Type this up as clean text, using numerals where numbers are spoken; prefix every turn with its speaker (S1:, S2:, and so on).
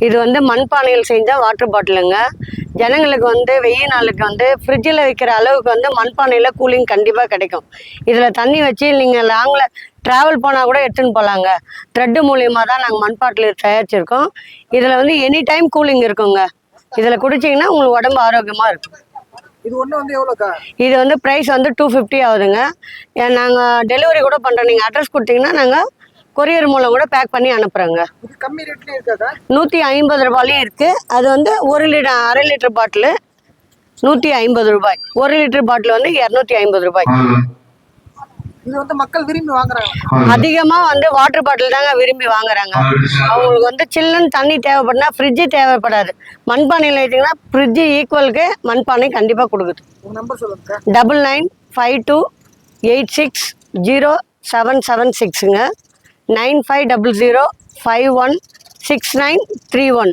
S1: இது வந்து மண்பானையில் செஞ்ச வாட்டர் பாட்டிலுங்க. ஜனங்களுக்கு வந்து வெயில் நாளுக்கு வந்து ஃப்ரிட்ஜில் வைக்கிற அளவுக்கு வந்து மண்பானையில் கூலிங் கண்டிப்பாக கிடைக்கும். இதில் தண்ணி வச்சு நீங்கள் லாங்கில் ட்ராவல் போனால் கூட எடுத்துன்னு போகலாங்க. த்ரெட்டு மூலியமாக தான் நாங்கள் மண்பாட்டில் தயாரிச்சிருக்கோம். இதில் வந்து எனி டைம் கூலிங் இருக்குங்க. இதில் குடிச்சிங்கன்னா உங்களுக்கு உடம்பு ஆரோக்கியமாக இருக்கும்.
S2: இது ஒன்று வந்து எவ்வளோக்கா?
S1: இது வந்து ப்ரைஸ் வந்து 250 ஆகுதுங்க. நாங்கள் டெலிவரி கூட பண்ணுறோம். நீங்கள் அட்ரஸ் கொடுத்தீங்கன்னா நாங்கள் கொரியர் மூலம் கூட பேக் பண்ணி அனுப்புகிறோங்க.
S2: இது கம்மி ரேட்லேயும் இருக்காக்கா?
S1: 150 ரூபாயிலையும் இருக்குது. அது வந்து 1 லிட்டர் 1/2 லிட்டர் பாட்டிலு 150 ரூபாய். 1 லிட்டர் பாட்டில் வந்து 250 ரூபாய்.
S2: இது வந்து மக்கள் விரும்பி வாங்குறாங்க.
S1: அதிகமாக வந்து வாட்டர் பாட்டில் தாங்க விரும்பி வாங்குறாங்க. அவங்களுக்கு வந்து சில்லுன்னு தண்ணி தேவைப்படுனா ஃப்ரிட்ஜு தேவைப்படாது. மண்பானையில் வச்சிங்கன்னா ஃப்ரிட்ஜு ஈக்குவலுக்கு மண்பானை கண்டிப்பாக கொடுக்குது.
S2: உங்கள் நம்பர் சொல்லுங்கக்கா.
S1: 9952860776ங்க. 9500516931.